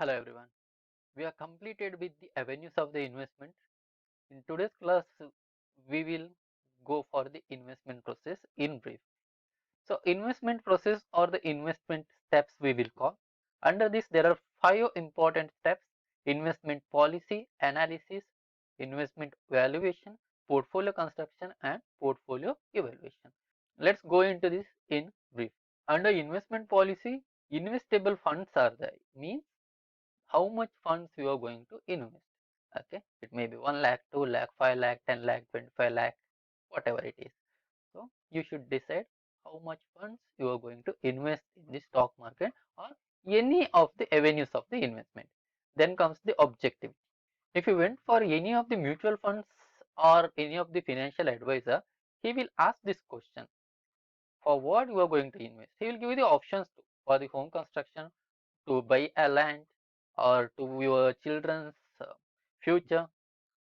Hello everyone. We are completed with the avenues of the investment. In today's class, we will go for the investment process in brief. So, investment process or the investment steps we will call. Under this, there are 5 important steps: investment policy, analysis, investment valuation, portfolio construction, and portfolio evaluation. Let's go into this in brief. Under investment policy, investable funds are there. Means how much funds you are going to invest. Okay, it may be 1 lakh, 2 lakh, 5 lakh, 10 lakh, 25 lakh, whatever it is. So you should decide how much funds you are going to invest in the stock market or any of the avenues of the investment. Then comes the objective. If you went for any of the mutual funds or any of the financial advisor, he will ask this question: for what you are going to invest. He will give you the options to, for the home construction, to buy a land, or to your children's future,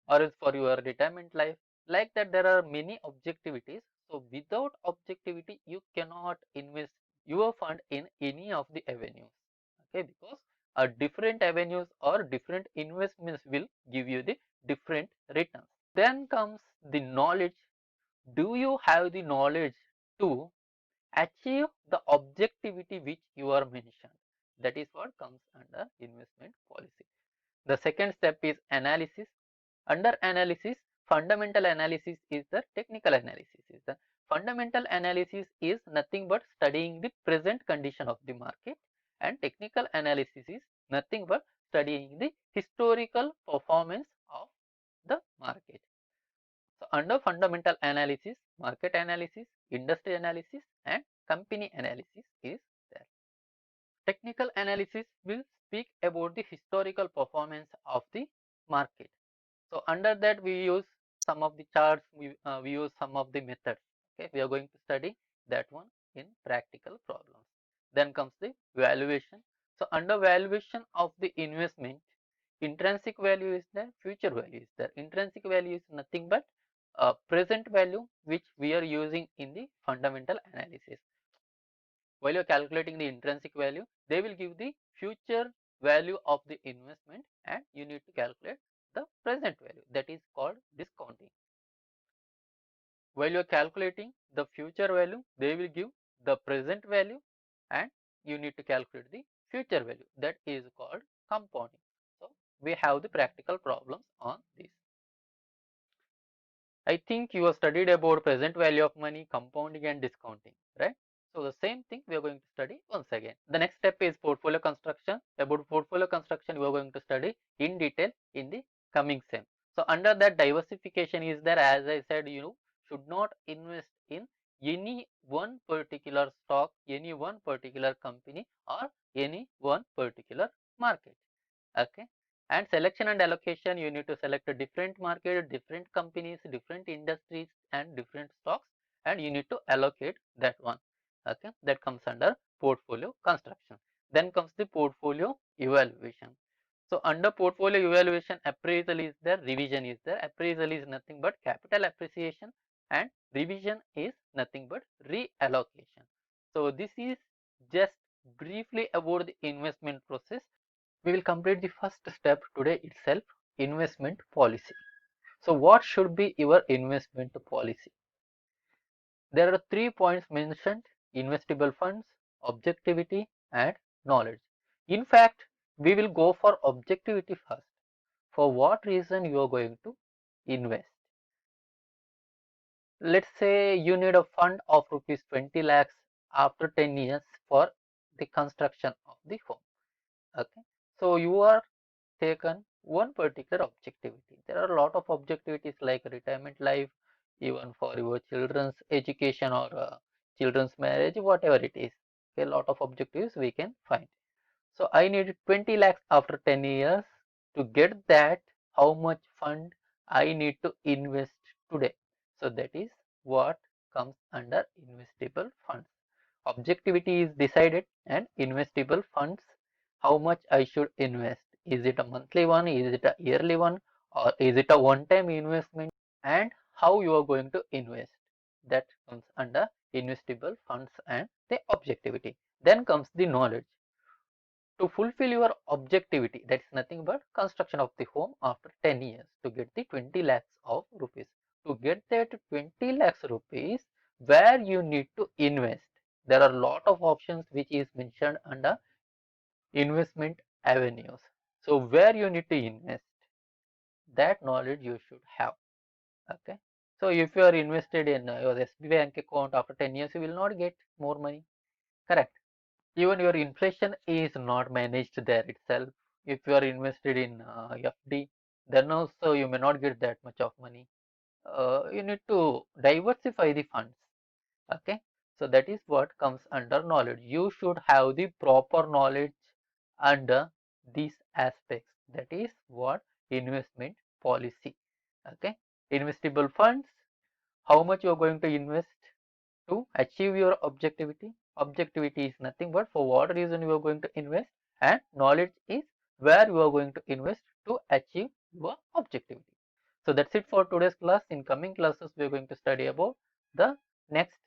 or else for your retirement life. Like that, there are many objectivities. So without objectivity, you cannot invest your fund in any of the avenues. Okay, because different avenues or different investments will give you the different returns. Then comes the knowledge. Do you have the knowledge to achieve the objectivity which you are mentioned? That is what comes under investment policy. The second step is analysis. Under analysis, fundamental analysis is the technical analysis. The fundamental analysis is nothing but studying the present condition of the market, and technical analysis is nothing but studying the historical performance of the market. So under fundamental analysis, market analysis, industry analysis, and company analysis is there. Technical analysis will speak about the historical performance of the market. So under that, we use some of the charts, we use some of the methods. Okay, we are going to study that one in practical problems. Then comes the valuation. So under valuation of the investment, intrinsic value is there, future value is there. Intrinsic value is nothing but present value which we are using in the fundamental analysis. While you are calculating the intrinsic value, they will give the future value of the investment, and you need to calculate the present value, that is called discounting. While you are calculating the future value, they will give the present value, and you need to calculate the future value, that is called compounding. So we have the practical problems on this. I think you have studied about present value of money, compounding, and discounting, right? So the same thing we are going to study once again. The next step is portfolio construction. About portfolio construction, we are going to study in detail in the coming sem. So under that, diversification is there. As I said, you should not invest in any one particular stock, any one particular company, or any one particular market. Okay, and selection and allocation, you need to select a different market, different companies, different industries, and different stocks, and you need to allocate that one. Okay, that comes under portfolio construction. Then comes the portfolio evaluation. So under portfolio evaluation, appraisal is there, revision is there. Appraisal is nothing but capital appreciation, and revision is nothing but reallocation. So this is just briefly about the investment process. We will complete the first step today itself, investment policy. So what should be your investment policy? There are 3 points mentioned: investable funds, objectivity, and knowledge. In fact, we will go for objectivity first. For what reason you are going to invest? Let's say you need a fund of rupees 20 lakhs after 10 years for the construction of the home. Okay, so you are taken one particular objectivity. There are a lot of objectivities like retirement life, even for your children's education or children's marriage, whatever it is. A lot of objectives we can find. So I need 20 lakhs after 10 years. To get that, how much fund I need to invest today? So that is what comes under investable funds. Objectivity is decided, and investable funds, how much I should invest. Is it a monthly one? Is it a yearly one? Or is it a one-time investment? And how you are going to invest? That comes under investable funds and the objectivity. Then comes the knowledge. to fulfill your objectivity, that is nothing but construction of the home after 10 years to get the 20 lakhs of rupees. To get that 20 lakhs rupees, where you need to invest, there are a lot of options which is mentioned under investment avenues. So where you need to invest, that knowledge you should have. Okay. So if you are invested in your SB bank account, after 10 years you will not get more money. Correct. Even your inflation is not managed there itself. If you are invested in FD, then also you may not get that much of money. You need to diversify the funds. Okay. So that is what comes under knowledge. You should have the proper knowledge under these aspects. That is what investment policy. Okay. Investable funds, how much you are going to invest to achieve your objectivity. Objectivity is nothing but for what reason you are going to invest, and knowledge is where you are going to invest to achieve your objectivity. So that's it for today's class. In coming classes, we are going to study about the next